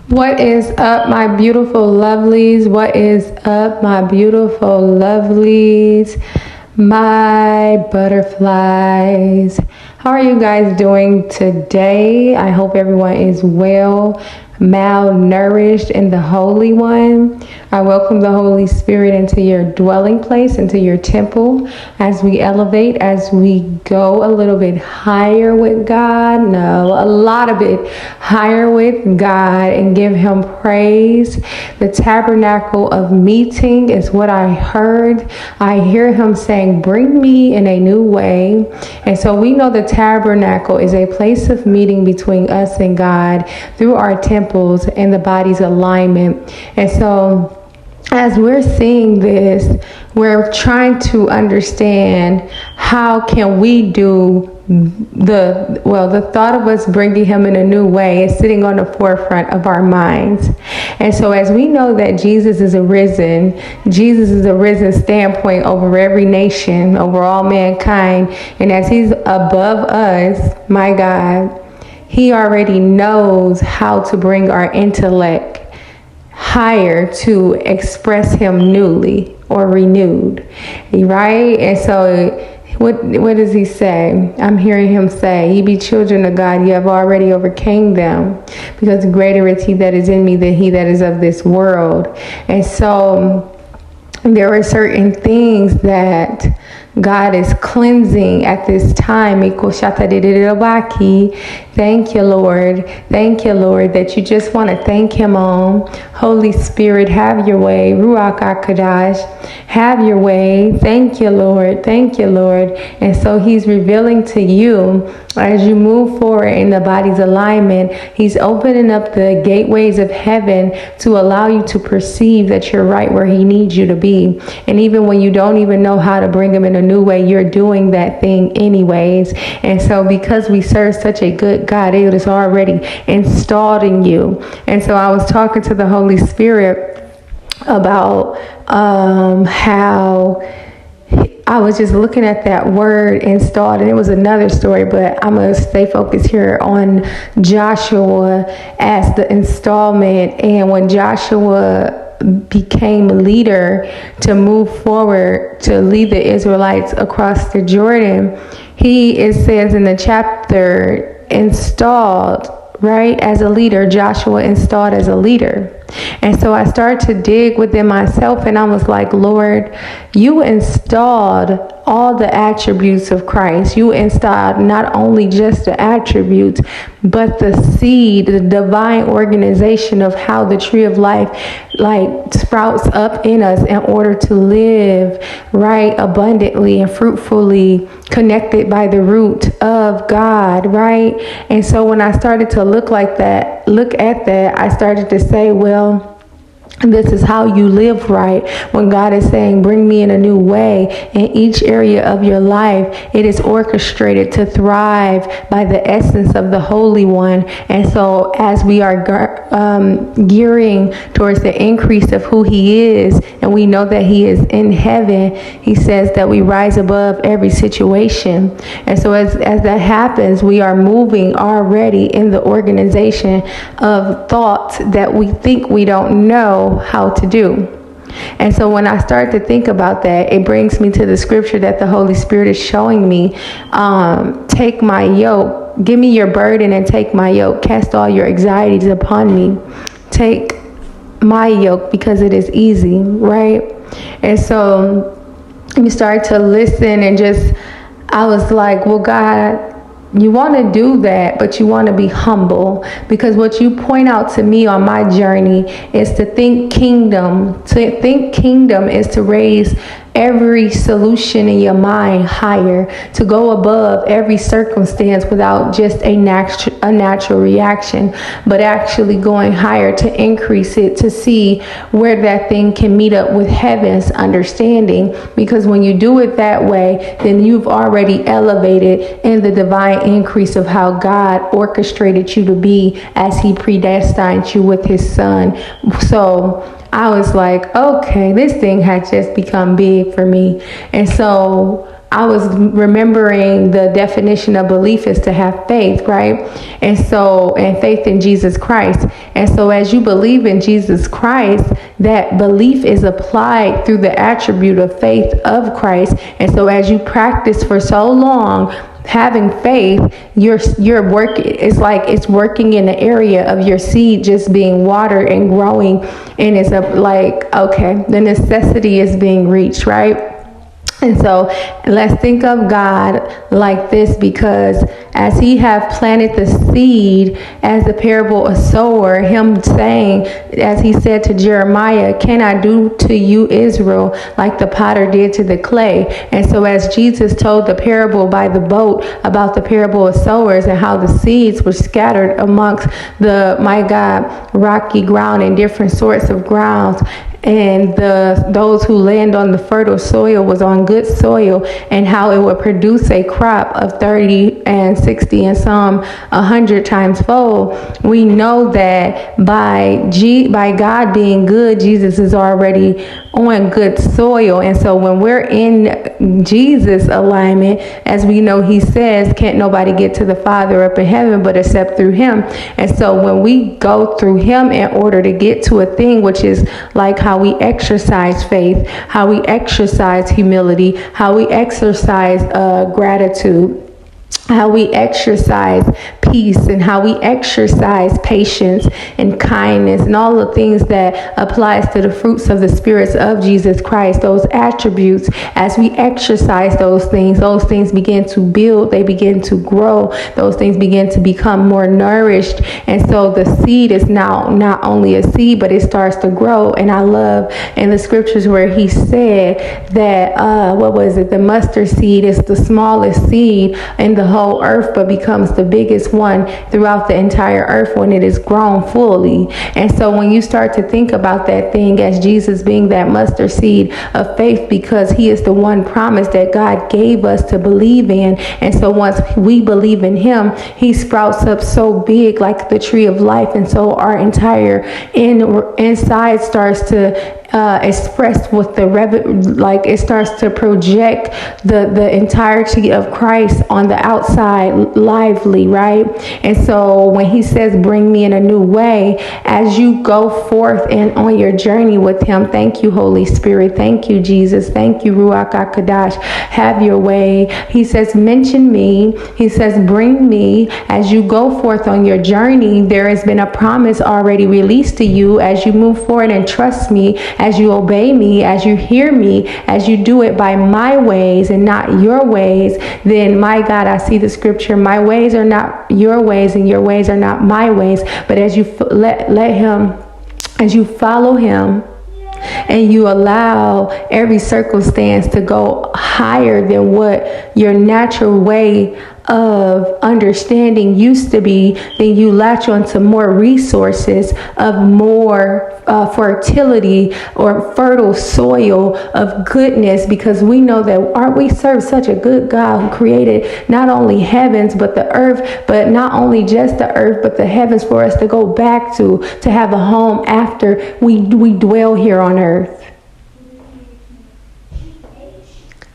What is up, my beautiful lovelies? What is up, my beautiful lovelies? My butterflies. How are you guys doing today? I hope everyone is well, malnourished in the Holy One. I welcome the Holy Spirit into your dwelling place, into your temple, as we elevate, as we go a little bit higher with God. No, a lot of it higher with God and give Him praise. The tabernacle of meeting is what I heard. I hear Him saying, bring me in a new way. And so we know the tabernacle is a place of meeting between us and God through our temples and the body's alignment. And so as we're seeing this, we're trying to understand how can we do the thought of us bringing Him in a new way is sitting on the forefront of our minds. And so as we know that Jesus is a risen standpoint over every nation, over all mankind, and as He's above us, my God, He already knows how to bring our intellect higher to express Him newly or renewed, right? And so what does He say? I'm hearing Him say, ye be children of God, you have already overcame them, because greater is He that is in me than he that is of this world. And so there are certain things that God is cleansing at this time. Thank you, Lord. Thank you, Lord, that you just want to thank Him on. Holy Spirit, have your way. Ruach, Okadesh, have your way. Thank you, Lord. Thank you, Lord. And so He's revealing to you as you move forward in the body's alignment. He's opening up the gateways of heaven to allow you to perceive that you're right where He needs you to be. And even when you don't even know how to bring Him in a new way, you're doing that thing anyways. And so because we serve such a good God, it is already installed in you. And so I was talking to the Holy Spirit about how I was just looking at that word installed, and it was another story, but I'm going to stay focused here on Joshua as the installment. And when Joshua became leader to move forward to lead the Israelites across the Jordan, it says in the chapter, installed, right, as a leader. Joshua installed as a leader. And so I started to dig within myself, and I was like, Lord, you installed all the attributes of Christ. You installed not only just the attributes, but the seed, the divine organization of how the tree of life sprouts up in us in order to live right abundantly and fruitfully, connected by the root of God, right? And so when I started to look at that, I started to say, well, this is how you live right. When God is saying, bring me in a new way in each area of your life, it is orchestrated to thrive by the essence of the Holy One. And so as we are gearing towards the increase of who He is, and we know that He is in heaven, He says that we rise above every situation. And so as that happens, we are moving already in the organization of thoughts that we think we don't know how to do. And so when I start to think about that, it brings me to the scripture that the Holy Spirit is showing me. Take my yoke, give me your burden and take my yoke, cast all your anxieties upon me. Take my yoke because it is easy, right? And so you start to listen, and I was like, well, God, you want to do that, but you want to be humble, because what you point out to me on my journey is to think kingdom. To think kingdom is to raise every solution in your mind higher, to go above every circumstance without just a natural reaction, but actually going higher to increase it, to see where that thing can meet up with heaven's understanding. Because when you do it that way, then you've already elevated in the divine increase of how God orchestrated you to be as He predestined you with His Son. So I was like, okay, this thing had just become big for me. And so I was remembering the definition of belief is to have faith, right? And faith in Jesus Christ. And so as you believe in Jesus Christ, that belief is applied through the attribute of faith of Christ. And so as you practice for so long, having faith, your work is like it's working in the area of your seed just being watered and growing, and it's the necessity is being reached, right? And so let's think of God like this, because as he have planted the seed, as the parable of sower, him saying, as he said to Jeremiah, can I do to you, Israel, like the potter did to the clay? And so as Jesus told the parable by the boat about the parable of sowers and how the seeds were scattered amongst rocky ground and different sorts of grounds, and those who land on the fertile soil was on good soil, and how it would produce a crop of 30 and 60 and some 100 times fold. We know that by God being good, Jesus is already on good soil. And so when we're in Jesus alignment, as we know, he says, can't nobody get to the Father up in heaven but except through him. And so when we go through him in order to get to a thing, which is like how we exercise faith, how we exercise humility, how we exercise gratitude, how we exercise peace, and how we exercise patience and kindness, and all the things that applies to the fruits of the spirits of Jesus Christ, those attributes. As we exercise those things begin to build, they begin to grow, those things begin to become more nourished. And so the seed is now not only a seed, but it starts to grow. And I love in the scriptures where he said that the mustard seed is the smallest seed in the whole earth, but becomes the biggest one throughout the entire earth when it is grown fully. And so when you start to think about that thing as Jesus being that mustard seed of faith, because he is the one promise that God gave us to believe in. And so once we believe in him, he sprouts up so big like the tree of life. And so our entire inside starts to expressed with it starts to project the entirety of Christ on the outside lively, right? And so when he says, bring me in a new way, as you go forth and on your journey with him, thank you, Holy Spirit. Thank you, Jesus. Thank you, Ruach Okadesh. Have your way. He says, mention me. He says, bring me. As you go forth on your journey, there has been a promise already released to you as you move forward and trust me, as you obey me, as you hear me, as you do it by my ways and not your ways. Then, my God, I see the scripture, my ways are not your ways and your ways are not my ways. But as you let him, as you follow him, and you allow every circumstance to go higher than what your natural way of understanding used to be, then you latch onto more resources of more fertility or fertile soil of goodness, because we know that we serve such a good God who created not only heavens but the earth, but not only just the earth but the heavens for us to go back to have a home after we dwell here on earth.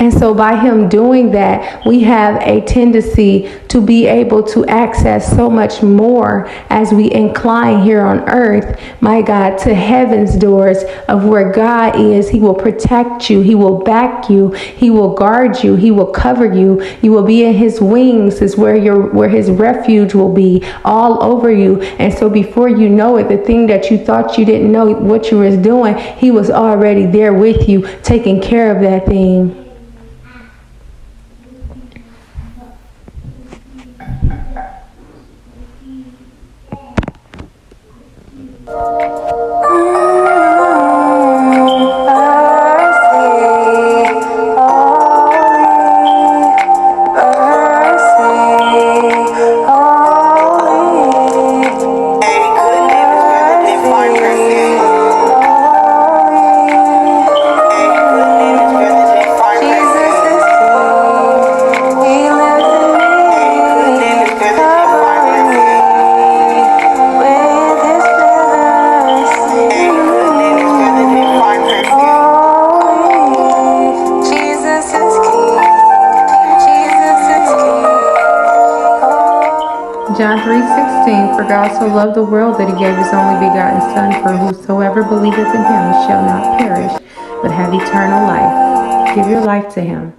And so by him doing that, we have a tendency to be able to access so much more as we incline here on earth, my God, to heaven's doors of where God is. He will protect you. He will back you. He will guard you. He will cover you. You will be in his wings, is where his refuge will be, all over you. And so before you know it, the thing that you thought you didn't know what you was doing, he was already there with you, taking care of that thing. 16, for God so loved the world that he gave his only begotten Son, for whosoever believeth in him shall not perish, but have eternal life. Give your life to him.